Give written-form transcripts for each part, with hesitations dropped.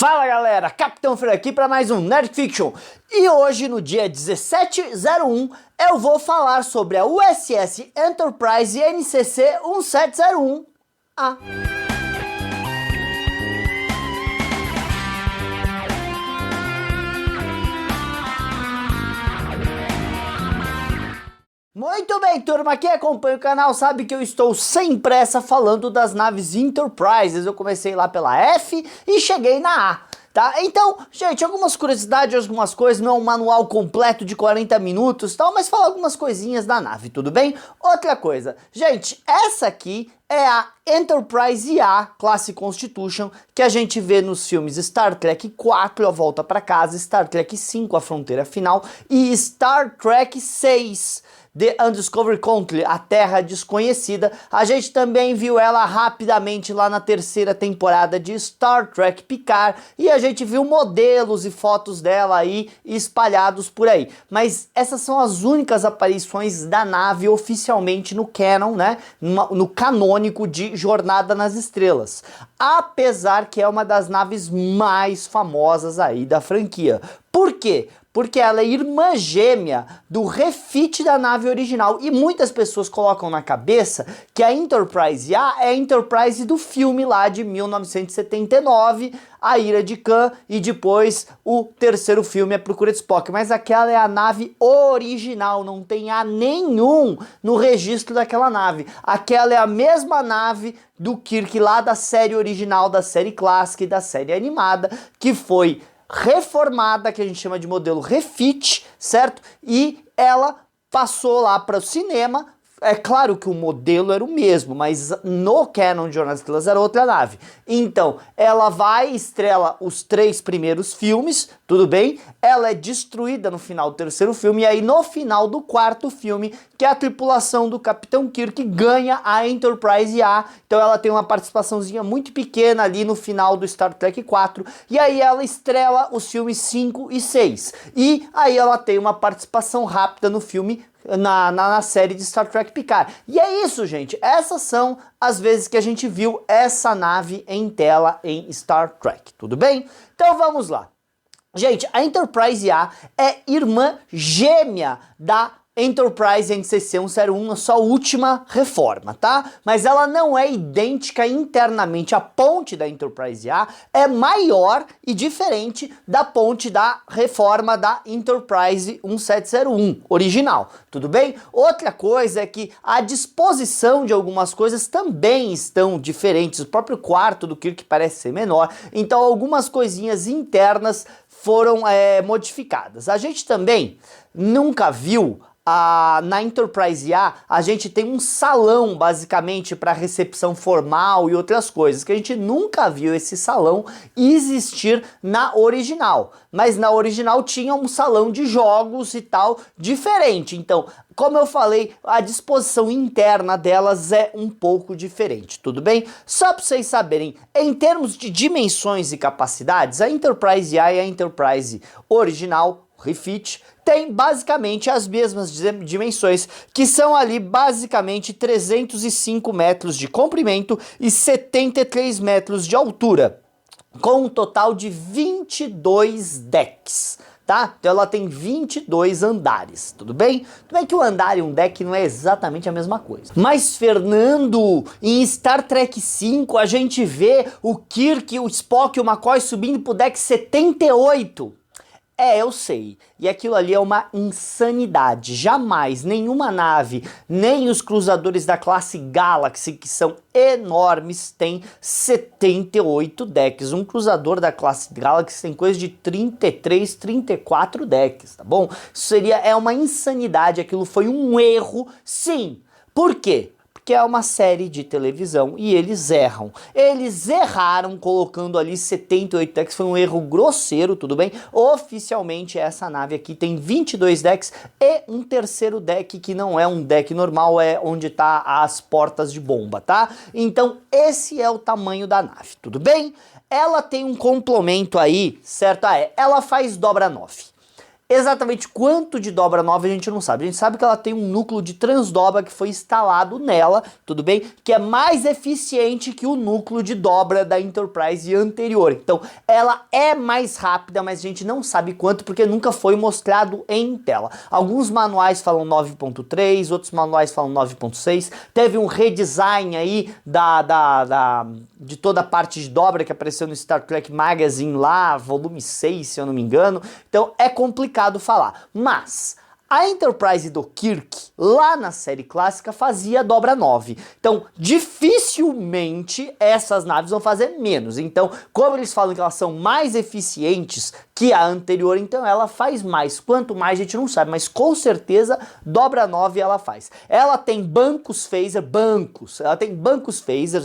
Fala galera, Capitão Freire aqui para mais um Nerd Fiction. E hoje, no dia 17/01, eu vou falar sobre a USS Enterprise NCC 1701A. Muito bem, turma, quem acompanha o canal sabe que eu estou sem pressa falando das naves Enterprises. Eu comecei lá pela F e cheguei na A, tá? Então, gente, algumas curiosidades, algumas coisas, não é um manual completo de 40 minutos, tal, mas fala algumas coisinhas da nave, tudo bem? Outra coisa, gente, essa aqui é a Enterprise A, classe Constitution, que a gente vê nos filmes Star Trek 4, A Volta para Casa, Star Trek 5, A Fronteira Final e Star Trek 6, The Undiscovered Country, A Terra Desconhecida. A gente também viu ela rapidamente lá na terceira temporada de Star Trek Picard, e a gente viu modelos e fotos dela aí espalhados por aí. Mas essas são as únicas aparições da nave oficialmente no canon, né? No canônico de Jornada nas Estrelas. Apesar que é uma das naves mais famosas aí da franquia. Por quê? Porque ela é irmã gêmea do refit da nave original. E muitas pessoas colocam na cabeça que a Enterprise A é a Enterprise do filme lá de 1979, A Ira de Khan, e depois o terceiro filme, A Procura de Spock. Mas aquela é a nave original, não tem A nenhum no registro daquela nave. Aquela é a mesma nave do Kirk lá da série original, da série clássica e da série animada, que foi reformada, que a gente chama de modelo refit, certo? E ela passou lá para o cinema. É claro que o modelo era o mesmo, mas no canon de Jornada nas Estrelas era outra nave. Então, ela vai e estrela os 3 primeiros filmes, tudo bem? Ela é destruída no final do terceiro filme, e aí no final do 4º filme, que a tripulação do Capitão Kirk ganha a Enterprise A. Então ela tem uma participaçãozinha muito pequena ali no final do Star Trek 4, e aí ela estrela os filmes 5 e 6. E aí ela tem uma participação rápida no filme na série de Star Trek Picard. E é isso, gente. Essas são as vezes que a gente viu essa nave em tela em Star Trek. Tudo bem? Então vamos lá. Gente, a Enterprise A é irmã gêmea da Enterprise NCC 101, a sua última reforma, tá? Mas ela não é idêntica internamente. A ponte da Enterprise A é maior e diferente da ponte da reforma da Enterprise 1701 original, tudo bem? Outra coisa é que a disposição de algumas coisas também estão diferentes. O próprio quarto do Kirk parece ser menor, então algumas coisinhas internas foram modificadas. A gente também nunca viu na Enterprise A gente tem um salão basicamente para recepção formal e outras coisas, que a gente nunca viu esse salão existir na original. Mas na original tinha um salão de jogos e tal diferente. Então, como eu falei, a disposição interna delas é um pouco diferente, tudo bem? Só para vocês saberem, em termos de dimensões e capacidades, a Enterprise A e a Enterprise original, refit, tem basicamente as mesmas dimensões, que são ali basicamente 305 metros de comprimento e 73 metros de altura, com um total de 22 decks. Tá? Então ela tem 22 andares, tudo bem? Tudo bem que o andar e um deck não é exatamente a mesma coisa. Mas, Fernando, em Star Trek 5 a gente vê o Kirk, o Spock e o McCoy subindo pro deck 78. É, eu sei, e aquilo ali é uma insanidade. Jamais nenhuma nave, nem os cruzadores da classe Galaxy, que são enormes, tem 78 decks. Um cruzador da classe Galaxy tem coisa de 33, 34 decks, tá bom? Isso é uma insanidade, aquilo foi um erro, sim. Por quê? Que é uma série de televisão e eles erram. Eles erraram colocando ali 78 decks, foi um erro grosseiro, tudo bem? Oficialmente essa nave aqui tem 22 decks e um terceiro deck que não é um deck normal, é onde tá as portas de bomba, tá? Então esse é o tamanho da nave, tudo bem? Ela tem um complemento aí, certo? Ela faz dobra 9. Exatamente quanto de dobra 9 a gente não sabe. A gente sabe que ela tem um núcleo de transdobra que foi instalado nela, tudo bem? Que é mais eficiente que o núcleo de dobra da Enterprise anterior. Então, ela é mais rápida, mas a gente não sabe quanto porque nunca foi mostrado em tela. Alguns manuais falam 9.3, outros manuais falam 9.6. Teve um redesign aí de toda a parte de dobra que apareceu no Star Trek Magazine lá, volume 6, se eu não me engano. Então, é complicado falar, mas a Enterprise do Kirk, lá na série clássica, fazia dobra 9. Então, dificilmente essas naves vão fazer menos. Então, como eles falam que elas são mais eficientes que a anterior, então ela faz mais. Quanto mais a gente não sabe, mas com certeza dobra 9 ela faz. Ela tem bancos phasers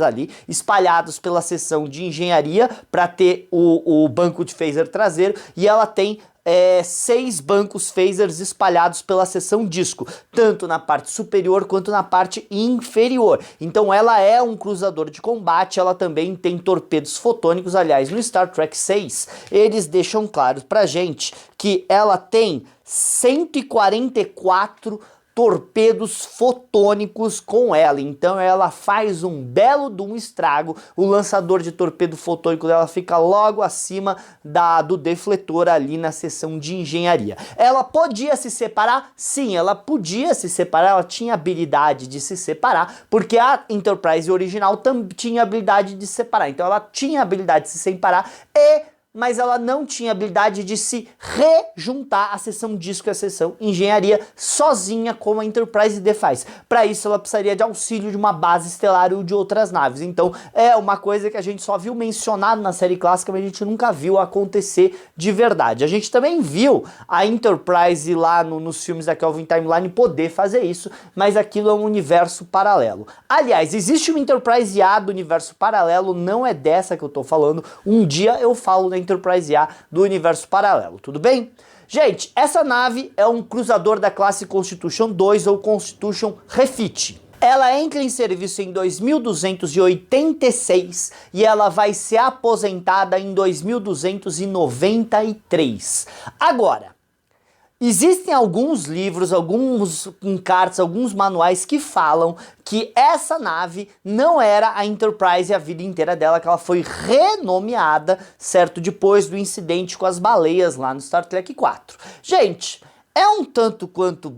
ali, espalhados pela seção de engenharia, para ter o banco de phaser traseiro, e ela tem 6 bancos phasers espalhados pela seção disco, tanto na parte superior quanto na parte inferior. Então ela é um cruzador de combate, ela também tem torpedos fotônicos. Aliás, no Star Trek 6, eles deixam claro pra gente que ela tem 144 torpedos fotônicos com ela, então ela faz um belo de um estrago. O lançador de torpedo fotônico dela fica logo acima do defletor ali na seção de engenharia. Ela podia se separar? Sim, ela podia se separar, ela tinha habilidade de se separar, porque a Enterprise original também tinha habilidade de se separar, então ela tinha habilidade de se separar, mas ela não tinha habilidade de se rejuntar à seção disco e à seção engenharia sozinha, como a Enterprise D faz. Para isso ela precisaria de auxílio de uma base estelar ou de outras naves. Então é uma coisa que a gente só viu mencionado na série clássica, mas a gente nunca viu acontecer de verdade. A gente também viu a Enterprise lá nos filmes da Kelvin Timeline poder fazer isso, mas aquilo é um universo paralelo. Aliás, existe uma Enterprise A do universo paralelo, não é dessa que eu tô falando. Um dia eu falo da Enterprise A do universo paralelo, tudo bem? Gente, essa nave é um cruzador da classe Constitution 2 ou Constitution Refit. Ela entra em serviço em 2286 e ela vai ser aposentada em 2293. Agora, existem alguns livros, alguns encartes, alguns manuais que falam que essa nave não era a Enterprise a vida inteira dela, que ela foi renomeada, certo? Depois do incidente com as baleias lá no Star Trek 4. Gente, é um tanto quanto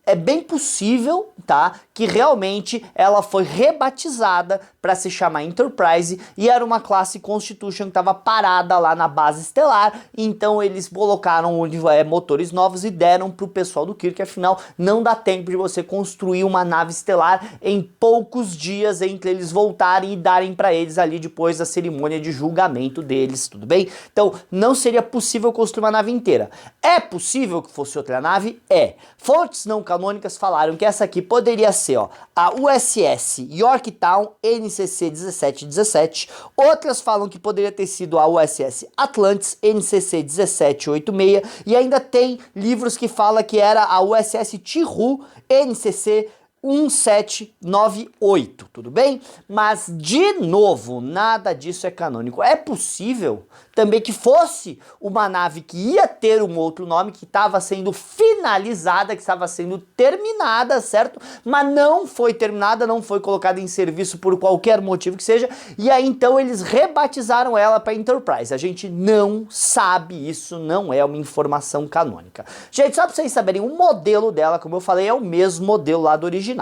é bem possível, tá? Que realmente ela foi rebatizada para se chamar Enterprise e era uma classe Constitution que estava parada lá na base estelar, então eles colocaram motores novos e deram pro pessoal do Kirk, afinal não dá tempo de você construir uma nave estelar em poucos dias entre eles voltarem e darem para eles ali depois da cerimônia de julgamento deles, tudo bem? Então não seria possível construir uma nave inteira. É possível que fosse outra nave? É. Fontes não canônicas falaram que essa aqui poderia ser, ó, a USS Yorktown NCC 1717. Outras falam que poderia ter sido a USS Atlantis NCC 1786. E ainda tem livros que falam que era a USS Tihu NCC 1798, tudo bem? Mas, de novo, nada disso é canônico. É possível também que fosse uma nave que ia ter um outro nome, que estava sendo finalizada, que estava sendo terminada, certo? Mas não foi terminada, não foi colocada em serviço por qualquer motivo que seja, e aí então eles rebatizaram ela para Enterprise. A gente não sabe, isso não é uma informação canônica. Gente, só para vocês saberem, o modelo dela, como eu falei, é o mesmo modelo lá do original.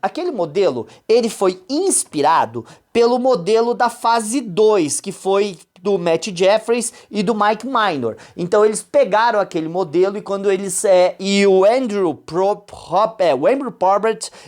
Aquele modelo, ele foi inspirado pelo modelo da fase 2, que foi do Matt Jeffries e do Mike Minor. Então eles pegaram aquele modelo e quando eles e o Andrew Probert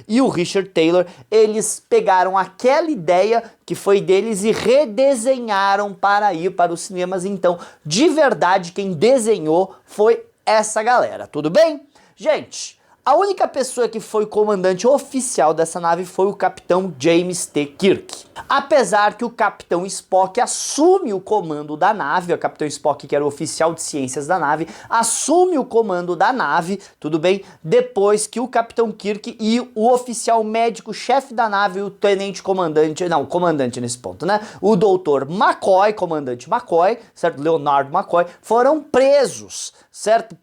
e o Richard Taylor, eles pegaram aquela ideia que foi deles e redesenharam para ir para os cinemas. Então, de verdade, quem desenhou foi essa galera, tudo bem? Gente, A única pessoa que foi comandante oficial dessa nave foi o capitão James T. Kirk. Apesar que o capitão Spock assume o comando da nave, o capitão Spock, que era o oficial de ciências da nave, assume o comando da nave, tudo bem? Depois que o capitão Kirk e o oficial médico-chefe da nave, o tenente comandante, não, comandante nesse ponto, né? O doutor McCoy, comandante McCoy, certo? Leonard McCoy, foram presos, certo?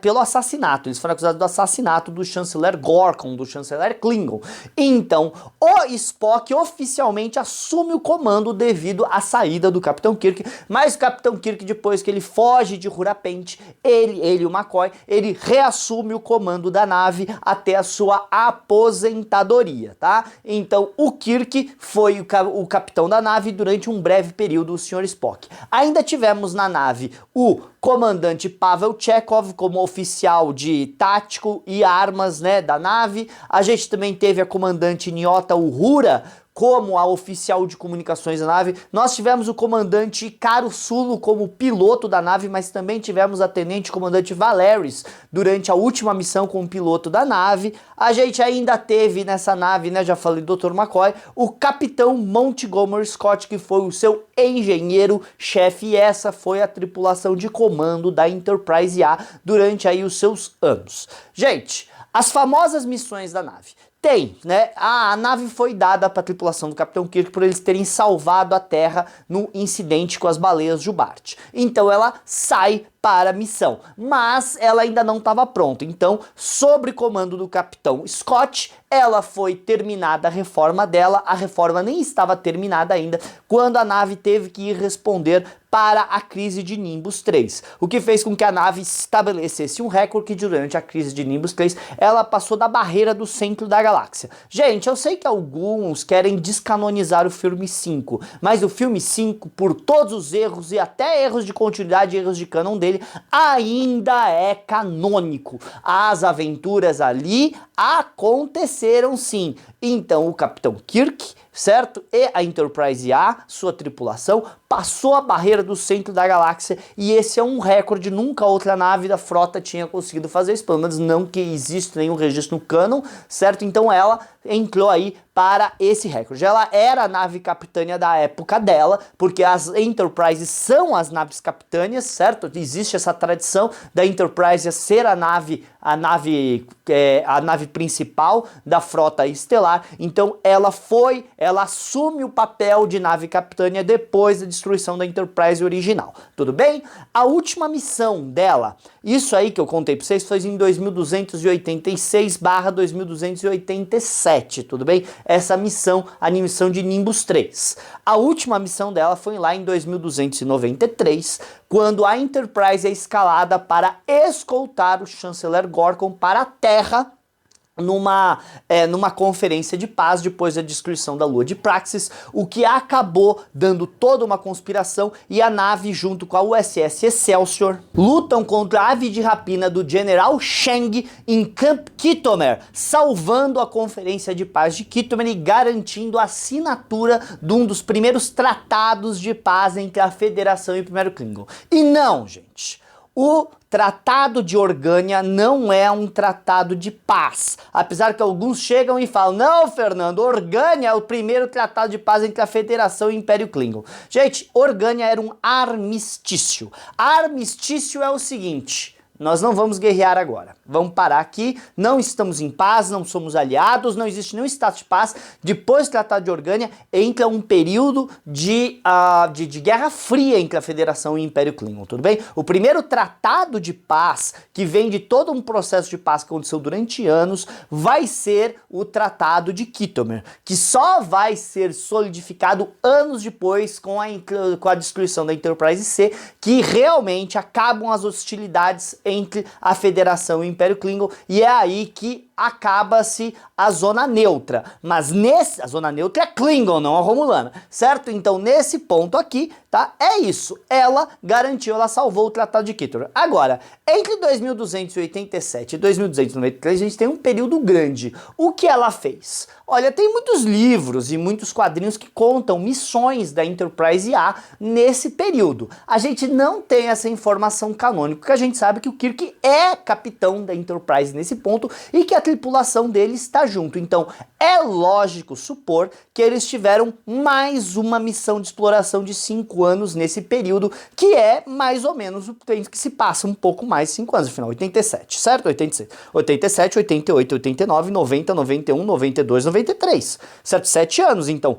Pelo assassinato. Eles foram acusados do assassinato do chanceler Gorkon, do chanceler Klingon. Então, o Spock oficialmente assume o comando devido à saída do Capitão Kirk, mas o Capitão Kirk, depois que ele foge de Hurapente, ele e o McCoy, ele reassume o comando da nave até a sua aposentadoria, tá? Então, o Kirk foi o capitão da nave durante um breve período, o Sr. Spock. Ainda tivemos na nave o comandante Pavel Chekhov como oficial de tático e armas, né, da nave. A gente também teve a comandante Nyota Uhura como a oficial de comunicações da nave. Nós tivemos o comandante Caro Sulo como piloto da nave, mas também tivemos a tenente comandante Valeris durante a última missão como piloto da nave. A gente ainda teve nessa nave, né, já falei do Dr. McCoy, o capitão Montgomery Scott, que foi o seu engenheiro-chefe, e essa foi a tripulação de comando da Enterprise A durante aí os seus anos. Gente, as famosas missões da nave. Tem, né? A nave foi dada para a tripulação do Capitão Kirk por eles terem salvado a Terra no incidente com as baleias Jubarte. Então ela sai para a missão, mas ela ainda não estava pronta. Então, sob comando do Capitão Scott, ela foi terminada a reforma dela. A reforma nem estava terminada ainda quando a nave teve que ir responder para a crise de Nimbus 3, o que fez com que a nave estabelecesse um recorde que durante a crise de Nimbus 3 ela passou da barreira do centro da galáxia. Gente, eu sei que alguns querem descanonizar o filme 5, mas o filme 5, por todos os erros e até erros de continuidade e erros de canon dele, ainda é canônico. As aventuras ali aconteceram sim. Então o Capitão Kirk, certo? E a Enterprise A, sua tripulação, passou a barreira do centro da galáxia, e esse é um recorde. Nunca outra nave da frota tinha conseguido fazer isso, pelo menos não que existe nenhum registro no canon, certo? Então ela entrou aí para esse recorde. Ela era a nave capitânia da época dela, porque as Enterprises são as naves capitâneas, certo? Existe essa tradição da Enterprise ser a nave principal da frota estelar. Então ela assume o papel de nave capitânia depois da destruição da Enterprise original, tudo bem? A última missão dela, isso aí que eu contei para vocês, foi em 2286/2287, tudo bem? Essa missão, a missão de Nimbus 3. A última missão dela foi lá em 2293, quando a Enterprise é escalada para escoltar o chanceler Gorkon para a Terra numa conferência de paz depois da destruição da Lua de Praxis, o que acabou dando toda uma conspiração, e a nave junto com a USS Excelsior lutam contra a ave de rapina do General Chang em Camp Khitomer, salvando a conferência de paz de Khitomer e garantindo a assinatura de um dos primeiros tratados de paz entre a Federação e o Primeiro Klingon. E não, gente, o Tratado de Orgânia não é um tratado de paz. Apesar que alguns chegam e falam: não, Fernando, Orgânia é o primeiro tratado de paz entre a Federação e o Império Klingon. Gente, Orgânia era um armistício. Armistício é o seguinte: nós não vamos guerrear agora. Vamos parar aqui, não estamos em paz, não somos aliados, não existe nenhum status de paz. Depois do Tratado de Orgânia, entra um período de Guerra Fria entre a Federação e o Império Klingon, tudo bem? O primeiro tratado de paz, que vem de todo um processo de paz que aconteceu durante anos, vai ser o Tratado de Khitomer, que só vai ser solidificado anos depois com a destruição da Enterprise C, que realmente acabam as hostilidades entre a Federação e o Império Klingon, e é aí que acaba-se a zona neutra. Mas a zona neutra é Klingon, não a Romulana, certo? Então nesse ponto aqui, tá? É isso. Ela garantiu, ela salvou o Tratado de Kittur. Agora, entre 2287 e 2293, a gente tem um período grande. O que ela fez? Olha, tem muitos livros e muitos quadrinhos que contam missões da Enterprise A nesse período. A gente não tem essa informação canônica, porque a gente sabe que o Kirk é capitão da Enterprise nesse ponto e que a tripulação dele está junto. Então, é lógico supor que eles tiveram mais uma missão de exploração de 5 anos nesse período, que é mais ou menos o tempo que se passa, um pouco mais de 5 anos, afinal, 87, certo? 87, 88, 89, 90, 91, 92, 93, certo? 7 anos, então.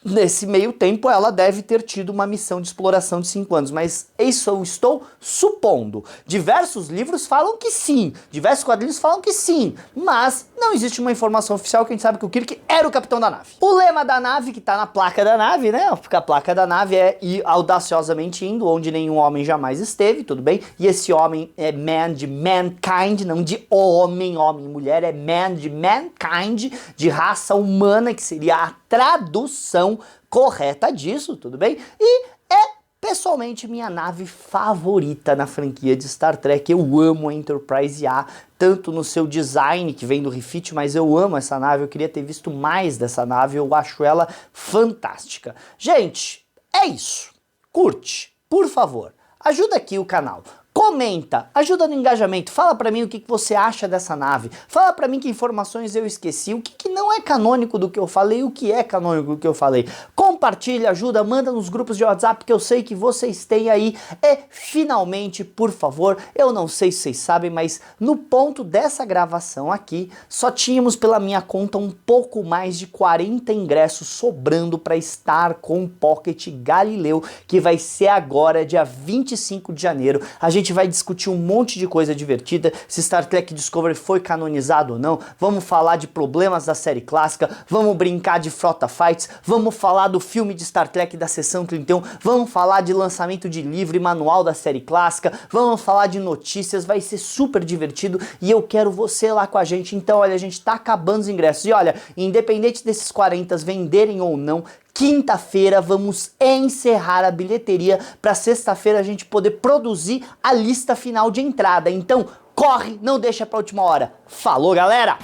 Nesse meio tempo, ela deve ter tido uma missão de exploração de 5 anos, mas isso eu estou supondo. Diversos livros falam que sim, diversos quadrinhos falam que sim, mas não existe uma informação oficial que a gente sabe que o Kirk era o capitão da nave. O lema da nave, que tá na placa da nave, né? Porque a placa da nave é ir audaciosamente indo onde nenhum homem jamais esteve, tudo bem? E esse homem é man de mankind, não de homem, homem e mulher, é man de mankind, de raça humana, que seria a tradução correta disso, tudo bem? E é pessoalmente minha nave favorita na franquia de Star Trek. Eu amo a Enterprise A, tanto no seu design, que vem do refit, mas eu amo essa nave, eu queria ter visto mais dessa nave, eu acho ela fantástica. Gente, é isso. Curte, por favor, ajuda aqui o canal. Comenta, ajuda no engajamento, fala pra mim o que você acha dessa nave, fala pra mim que informações eu esqueci, o que não é canônico do que eu falei, o que é canônico do que eu falei. Compartilha, ajuda, manda nos grupos de WhatsApp que eu sei que vocês têm aí. E finalmente, por favor, eu não sei se vocês sabem, mas no ponto dessa gravação aqui, só tínhamos pela minha conta um pouco mais de 40 ingressos sobrando para estar com o Pocket Galileu, que vai ser agora, dia 25 de janeiro. A gente vai discutir um monte de coisa divertida, se Star Trek Discovery foi canonizado ou não, vamos falar de problemas da série clássica, vamos brincar de Frota Fights, vamos falar do filme de Star Trek da Seção 31, vamos falar de lançamento de livro e manual da série clássica, vamos falar de notícias, vai ser super divertido e eu quero você lá com a gente. Então olha, a gente tá acabando os ingressos e olha, independente desses 40 venderem ou não, quinta-feira vamos encerrar a bilheteria para sexta-feira a gente poder produzir a lista final de entrada. Então corre, não deixa para última hora. Falou, galera!